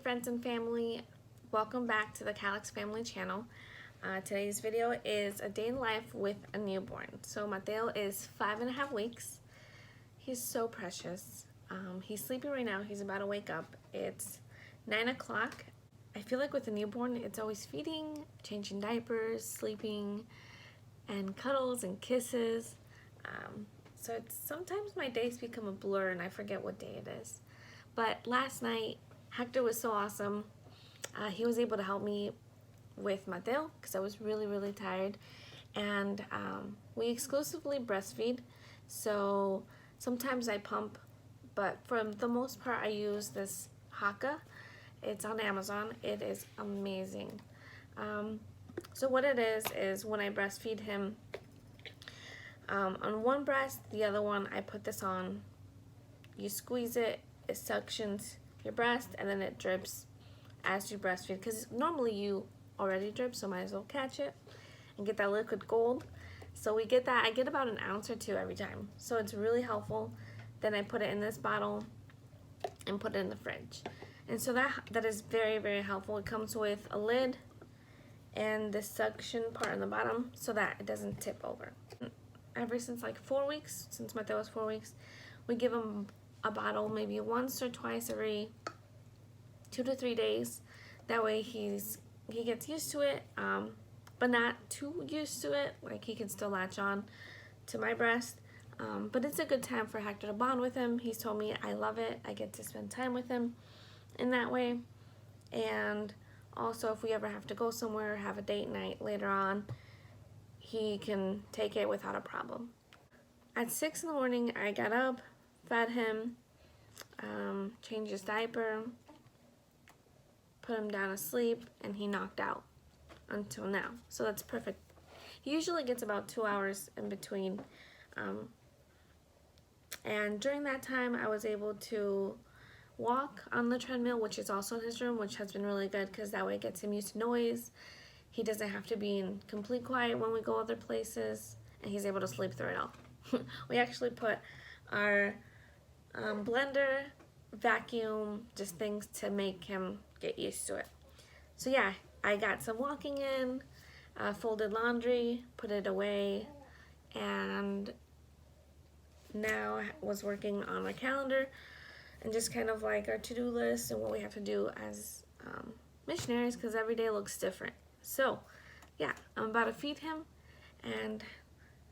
friends and family, welcome back to the Calix family channel. Today's video is a day in life with a newborn. So Mateo is 5.5 weeks. He's so precious. He's sleeping right now. He's about to wake up. It's 9 o'clock. I feel like with a newborn, it's always feeding, changing diapers, sleeping, and cuddles and kisses. So sometimes my days become a blur and I forget what day it is. But last night, Hector was so awesome. He was able to help me with Mateo because I was really tired. And we exclusively breastfeed. So sometimes I pump, but for the most part I use this Haka. It's on Amazon. It is amazing. So what it is when I breastfeed him, on one breast, the other one, I put this on. You squeeze it, it suctions your breast, and then it drips as you breastfeed. Because normally you already drip, so might as well catch it and get that liquid gold. So we get that. I get about an ounce or two every time. So it's really helpful. Then I put it in this bottle and put it in the fridge. And so that is very helpful. It comes with a lid and the suction part on the bottom so that it doesn't tip over. Ever since like 4 weeks, since Mateo was 4 weeks, we give him a bottle maybe once or twice every 2 to 3 days. That way he gets used to it, but not too used to it. Like he can still latch on to my breast. But it's a good time for Hector to bond with him. He's told me I love it. I get to spend time with him in that way. And also if we ever have to go somewhere or have a date night later on, he can take it without a problem. At 6 in the morning, I got up, fed him, changed his diaper, put him down to sleep, and he knocked out until now. So that's perfect. He usually gets about 2 hours in between. And during that time, I was able to walk on the treadmill, which is also in his room, which has been really good because that way it gets him used to noise. He doesn't have to be in complete quiet when we go other places, and he's able to sleep through it all. We actually put our blender, vacuum, just things to make him get used to it. So yeah, I got some walking in, folded laundry, put it away, and now I was working on my calendar and just kind of like our to-do list and what we have to do as missionaries, because every day looks different. So yeah, I'm about to feed him and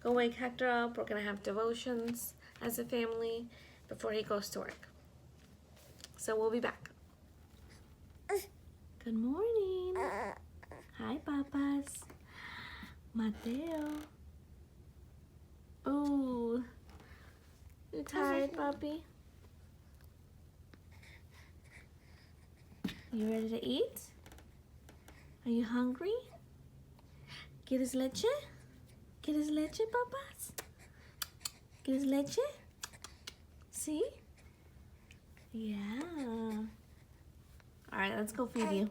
go wake Hector up. We're gonna have devotions as a family before he goes to work. So we'll be back. Good morning. Hi, papas. Mateo. Oh, you tired, puppy? You ready to eat? Are you hungry? ¿Quieres leche? ¿Quieres leche, papas? ¿Quieres leche? See? Yeah. All right, let's go feed you.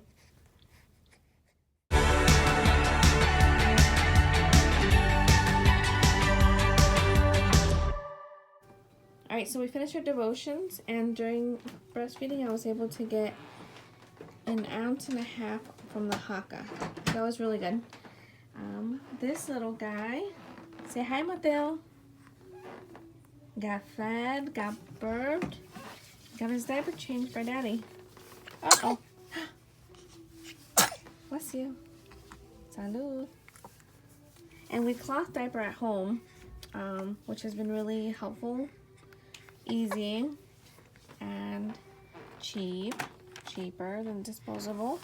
All right, so we finished our devotions, and during breastfeeding, I was able to get 1.5 ounces from the Haka. That was really good. This little guy, say hi, Mateo. Got fed, got burped, got his diaper changed by Daddy. Uh-oh. Bless you. Salud. And we cloth diaper at home, which has been really helpful, easy, and cheaper than disposable.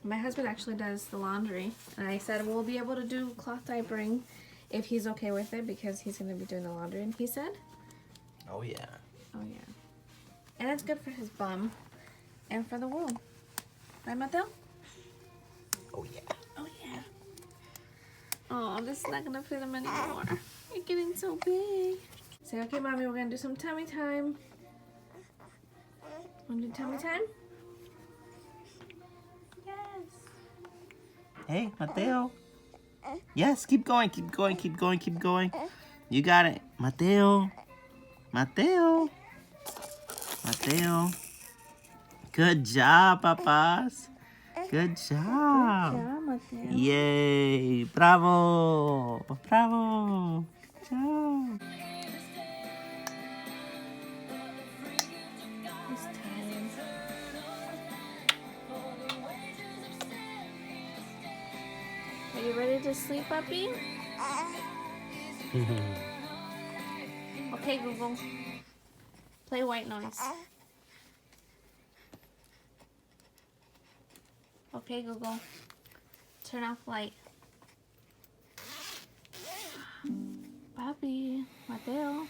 My husband actually does the laundry, and I said we'll be able to do cloth diapering if he's okay with it, because he's going to be doing the laundry, and he said, oh yeah, and it's good for his bum and for the world, right, Mateo? oh yeah. Oh, this is not gonna fit him anymore. You're getting so big. Say, okay, mommy, we're gonna do some tummy time. Wanna do tummy time? Hey, Mateo. Yes, keep going. You got it. Mateo. Good job, papas. Good job. Good job, Mateo. Yay. Bravo. Bravo. Good job. He's tired. Are you ready to sleep, puppy? Okay, Google. Play white noise. Okay, Google. Turn off light. Papi, Mateo.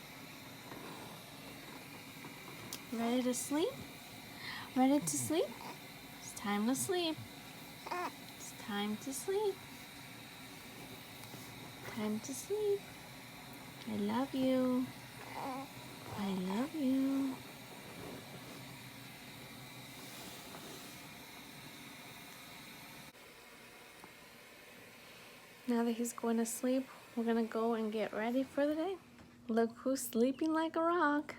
Ready to sleep? Ready to sleep? It's time to sleep. It's time to sleep. Time to sleep. I love you. I love you. Now that he's going to sleep, we're gonna go and get ready for the day. Look who's sleeping like a rock.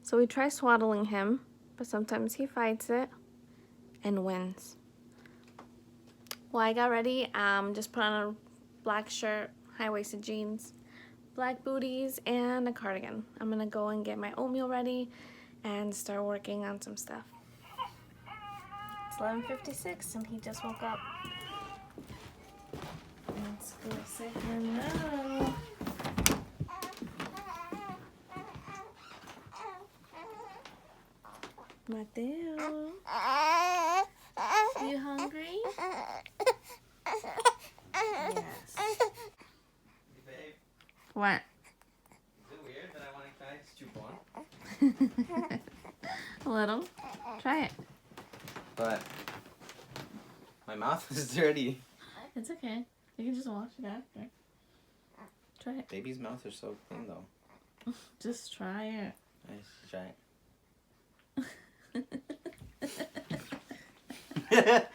So we try swaddling him, but sometimes he fights it and wins. Well, I got ready, just put on a black shirt, high-waisted jeans, black booties, and a cardigan. I'm gonna go and get my oatmeal ready and start working on some stuff. It's 11:56 and he just woke up. Let's go say hello. Mateo, you hungry? Yes. Hey, babe. What? Is it weird that I want to catch chupon? A little. Try it. But my mouth is dirty. It's okay. You can just wash it after. Try it. Baby's mouth are so clean though. Just try it. I should try it.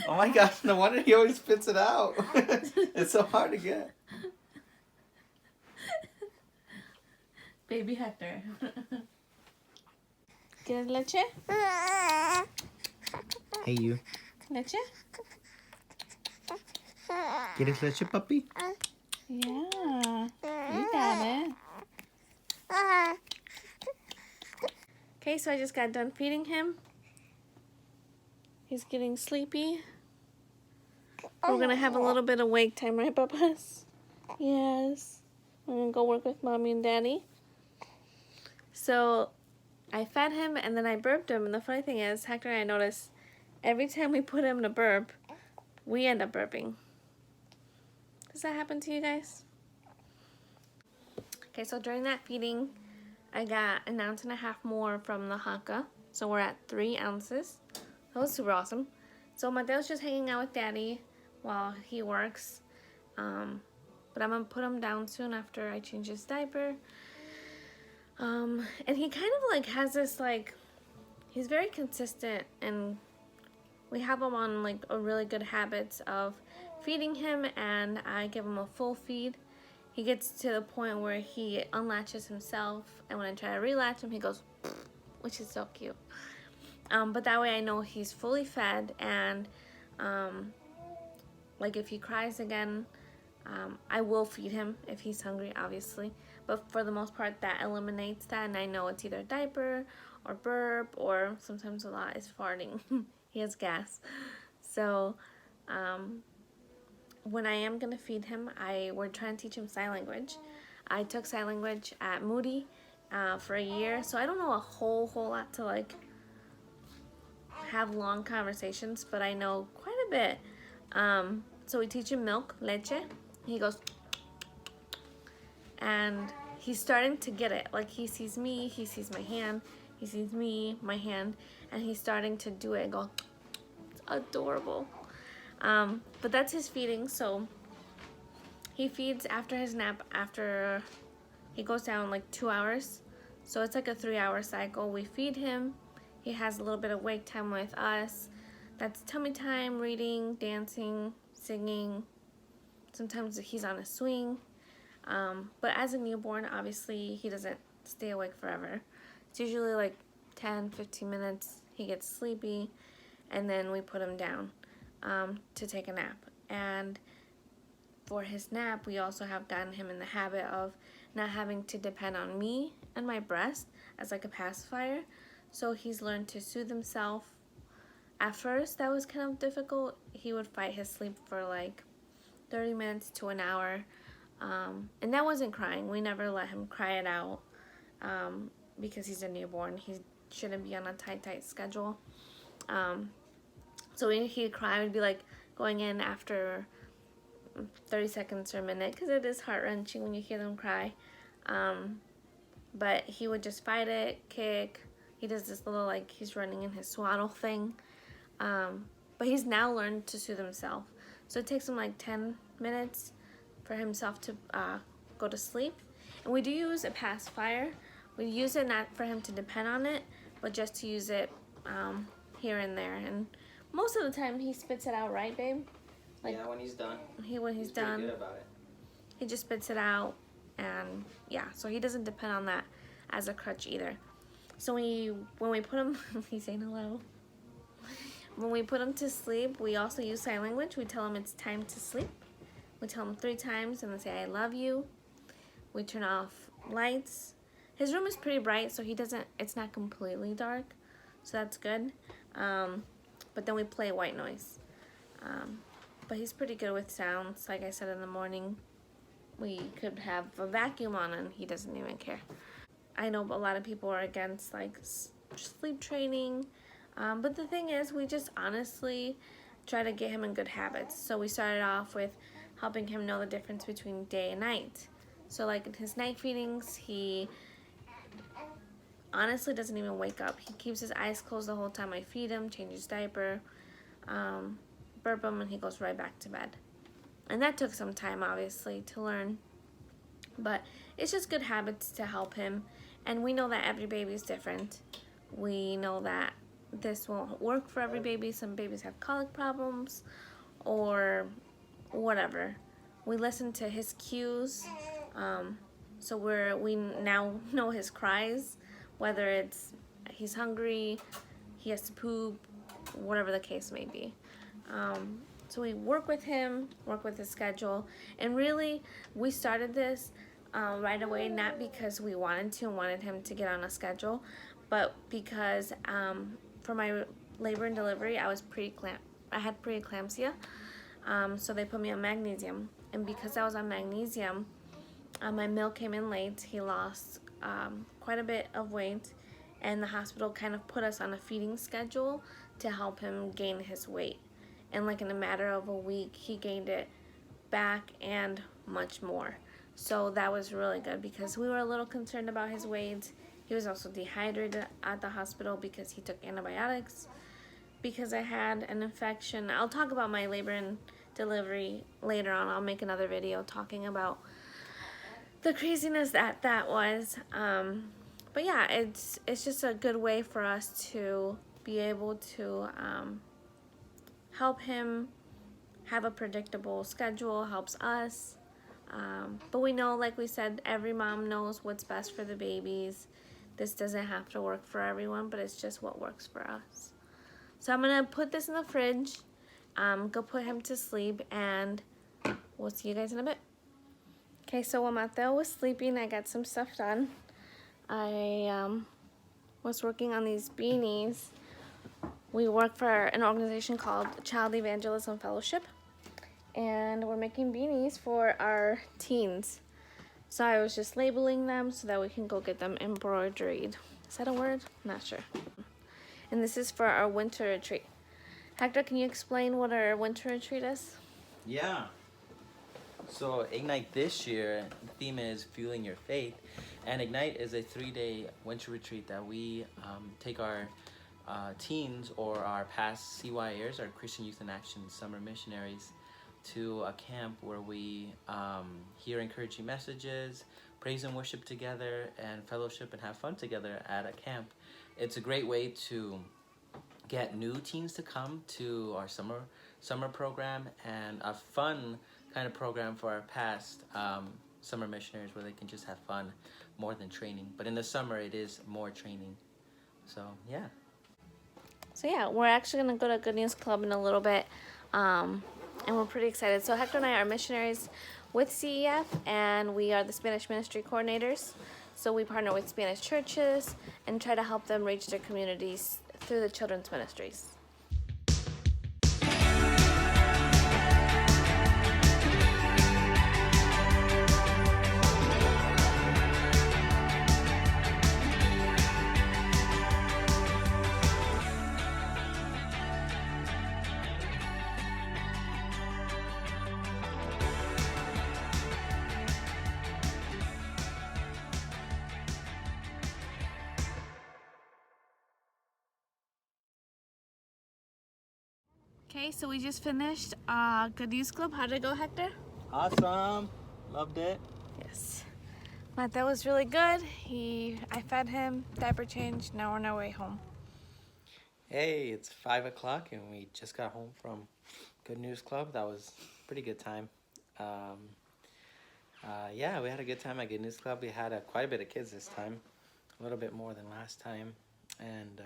Oh my gosh, no wonder he always spits it out. It's so hard to get. Baby Hector. ¿Quieres leche? Hey you. ¿Leche? ¿Quieres leche, papi? Yeah. You got it. Okay, so I just got done feeding him. He's getting sleepy. We're gonna have a little bit of wake time, right, papas? Yes. I'm gonna go work with mommy and daddy. So I fed him and then I burped him, and the funny thing is, Hector and I noticed every time we put him to burp, we end up burping. Does that happen to you guys? Okay, so during that feeding, I got 1.5 ounces more from the haka. So we're at 3 ounces. That was super awesome. So Mateo's just hanging out with daddy while he works. But I'm gonna put him down soon after I change his diaper. And he kind of like has this like, he's very consistent, and we have him on like a really good habits of feeding him, and I give him a full feed. He gets to the point where he unlatches himself, and when I try to relatch him, he goes, which is so cute. But that way I know he's fully fed, and like if he cries again, I will feed him if he's hungry, obviously. But for the most part, that eliminates that, and I know it's either diaper or burp, or sometimes a lot is farting. He has gas. So when I am gonna feed him, we're trying to teach him sign language. I took sign language at Moody for a year, so I don't know a whole lot to like have long conversations, but I know quite a bit. So we teach him milk, leche. He goes, and he's starting to get it. Like he sees me, he sees my hand, he sees me, my hand, and he's starting to do it and go, it's adorable. But that's his feeding. So he feeds after his nap, after he goes down like 2 hours. So it's like a 3-hour cycle. We feed him. He has a little bit of wake time with us. That's tummy time, reading, dancing, singing. Sometimes he's on a swing. But as a newborn, obviously he doesn't stay awake forever. It's usually like 10-15 minutes, he gets sleepy, and then we put him down to take a nap. And for his nap, we also have gotten him in the habit of not having to depend on me and my breast as like a pacifier. So he's learned to soothe himself. At first, that was kind of difficult. He would fight his sleep for like 30 minutes to an hour. And that wasn't crying. We never let him cry it out because he's a newborn. He shouldn't be on a tight schedule. So when he'd cry, we'd be like going in after 30 seconds or a minute because it is heart-wrenching when you hear them cry. But he would just fight it, kick. He does this little, like, he's running in his swaddle thing. But he's now learned to soothe himself. So it takes him like 10 minutes for himself to go to sleep. And we do use a pacifier. We use it not for him to depend on it, but just to use it here and there. And most of the time he spits it out, right, babe? Like, yeah, when he's done. When he's done, pretty good about it. He just spits it out, and yeah, so he doesn't depend on that as a crutch either. So when we put him, he's saying hello. When we put him to sleep, we also use sign language. We tell him it's time to sleep. We tell him 3 times and then say, I love you. We turn off lights. His room is pretty bright, so it's not completely dark, so that's good. But then we play white noise. But he's pretty good with sounds. Like I said, in the morning, we could have a vacuum on and he doesn't even care. I know a lot of people are against like sleep training. But the thing is, we just honestly try to get him in good habits. So we started off with helping him know the difference between day and night. So like in his night feedings, he honestly doesn't even wake up. He keeps his eyes closed the whole time I feed him, change his diaper, burp him, and he goes right back to bed. And that took some time, obviously, to learn. But it's just good habits to help him. And we know that every baby is different. We know that this won't work for every baby. Some babies have colic problems or whatever. We listen to his cues. So we now know his cries, whether it's he's hungry, he has to poop, whatever the case may be. So we work with him, work with his schedule, and really we started this right away, not because we wanted him to get on a schedule, but because for my labor and delivery, I had preeclampsia, so they put me on magnesium, and because I was on magnesium, my milk came in late. He lost quite a bit of weight, and the hospital kind of put us on a feeding schedule to help him gain his weight. And like in a matter of a week, he gained it back and much more. So that was really good because we were a little concerned about his weight. He was also dehydrated at the hospital because he took antibiotics because I had an infection. I'll talk about my labor and delivery later on. I'll make another video talking about the craziness that was. But yeah, it's just a good way for us to be able to help him have a predictable schedule, helps us. But we know, like we said, every mom knows what's best for the babies. This doesn't have to work for everyone, but it's just what works for us. So I'm gonna put this in the fridge, go put him to sleep, and we'll see you guys in a bit. Okay, so while Mateo was sleeping, I got some stuff done. I was working on these beanies. We work for an organization called Child Evangelism Fellowship, and we're making beanies for our teens. So I was just labeling them so that we can go get them embroidered. Is that a word? Not sure. And this is for our winter retreat. Hector, can you explain what our winter retreat is? Yeah. So Ignite this year, the theme is Fueling Your Faith. And Ignite is a 3-day winter retreat that we take our teens or our past CYers, our Christian Youth in Action summer missionaries, to a camp where we hear encouraging messages, praise and worship together, and fellowship and have fun together at a camp. It's a great way to get new teens to come to our summer program, and a fun kind of program for our past summer missionaries where they can just have fun more than training. But in the summer, it is more training. So yeah. So yeah, we're actually gonna go to Good News Club in a little bit, and we're pretty excited. So Hector and I are missionaries with CEF, and we are the Spanish ministry coordinators. So we partner with Spanish churches and try to help them reach their communities through the children's ministries. Okay, so we just finished Good News Club. How did it go, Hector? Awesome. Loved it. Yes. Mateo was really good. I fed him, diaper changed, now we're on our way home. Hey, it's 5 o'clock and we just got home from Good News Club. That was a pretty good time. Yeah, we had a good time at Good News Club. We had quite a bit of kids this time, a little bit more than last time. And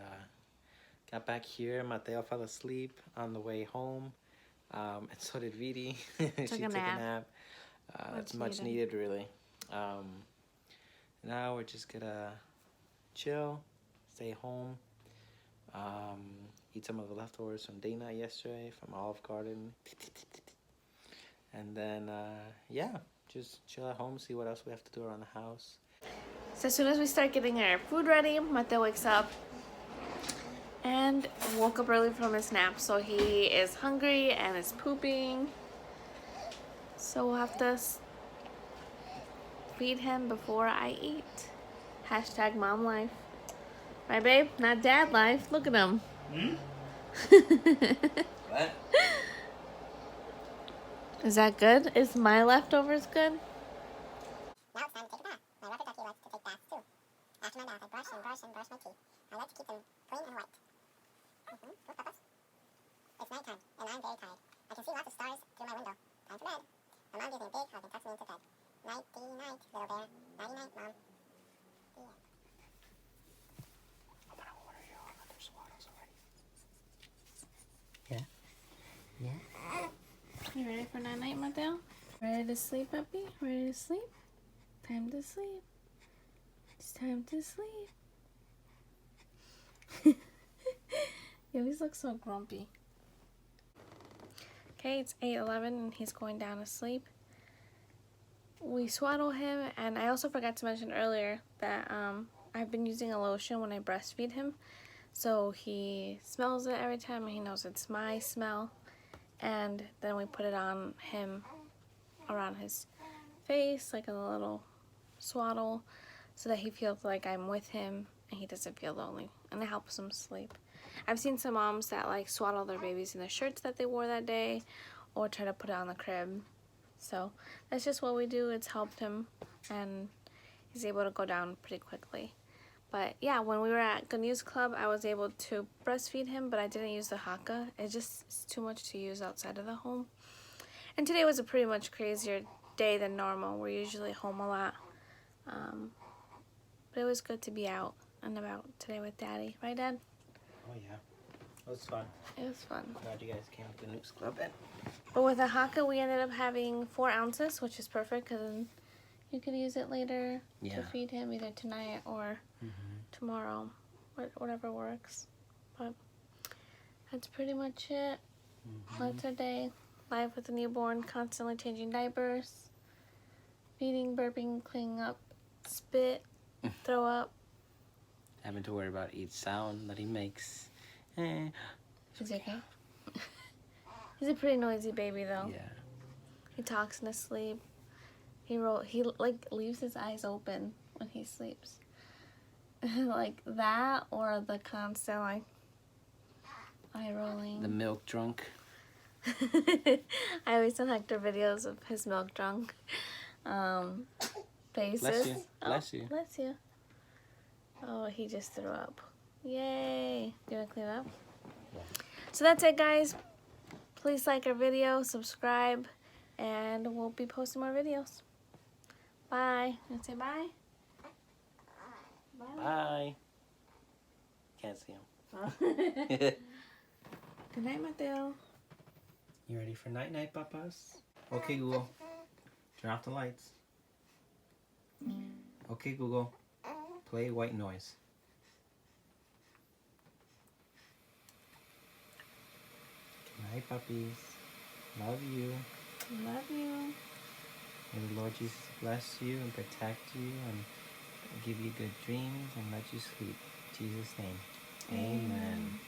got back here. Mateo fell asleep on the way home, and so did Vidi. She took a nap. It's much needed, really. Now we're just gonna chill, stay home, eat some of the leftovers from day night yesterday from Olive Garden, and then yeah, just chill at home, see what else we have to do around the house. So as soon as we start getting our food ready, Mateo wakes up and woke up early from his nap, so he is hungry and is pooping. So we'll have to feed him before I eat. Hashtag mom life. Right, babe? Not dad life. Look at him. What? Is that good? Is my leftovers good? Now it's time to take a bath. My rubber ducky likes to take baths too. After my bath, I brush and brush and brush my teeth. I like to keep them clean and white. Look, Papa. It's nighttime, and I'm very tired. I can see lots of stars through my window. Time for bed. My mom gives me a big hug and tucks me into bed. Nighty-night, little bear. Nighty-night, Mom. The end. I'm gonna order you all other swaddles already. Yeah? Yeah? You ready for night-night, Mateo? Ready to sleep, puppy? Ready to sleep? Time to sleep. It's time to sleep. You always look so grumpy. Okay, it's 8:11 and he's going down to sleep. We swaddle him, and I also forgot to mention earlier that I've been using a lotion when I breastfeed him. So he smells it every time and he knows it's my smell. And then we put it on him around his face, like a little swaddle, so that he feels like I'm with him and he doesn't feel lonely, and it helps him sleep. I've seen some moms that like swaddle their babies in the shirts that they wore that day, or try to put it on the crib. So that's just what we do. It's helped him, and he's able to go down pretty quickly. But yeah, when we were at Good News Club, I was able to breastfeed him, but I didn't use the haka. It's too much to use outside of the home. And today was a pretty much crazier day than normal. We're usually home a lot. But it was good to be out and about today with Daddy. Right, Dad? Oh yeah. It was fun. It was fun. Glad you guys came to the News Club. But with the haka, we ended up having 4 ounces, which is perfect because then you could use it later to feed him either tonight or tomorrow, whatever works. But that's pretty much it. That's our day. Life with a newborn, constantly changing diapers, feeding, burping, cleaning up, spit, throw up. Having to worry about each sound that he makes. Is he okay? He's a pretty noisy baby though. Yeah. He talks in his sleep. He like leaves his eyes open when he sleeps. Like that, or the constant like eye rolling. The milk drunk. I always send Hector videos of his milk drunk faces. Bless you. Bless you. Bless you. Oh, he just threw up. Yay. Do you want to clean up? Yeah. So that's it, guys. Please like our video, subscribe, and we'll be posting more videos. Bye. You want to say bye? Bye. see him. Good night, Mateo. You ready for night night, papas? Okay, Google. Turn off the lights. Okay, Google. Play white noise. Good night, puppies. Love you. Love you. May the Lord Jesus bless you and protect you and give you good dreams and let you sleep. In Jesus' name. Amen.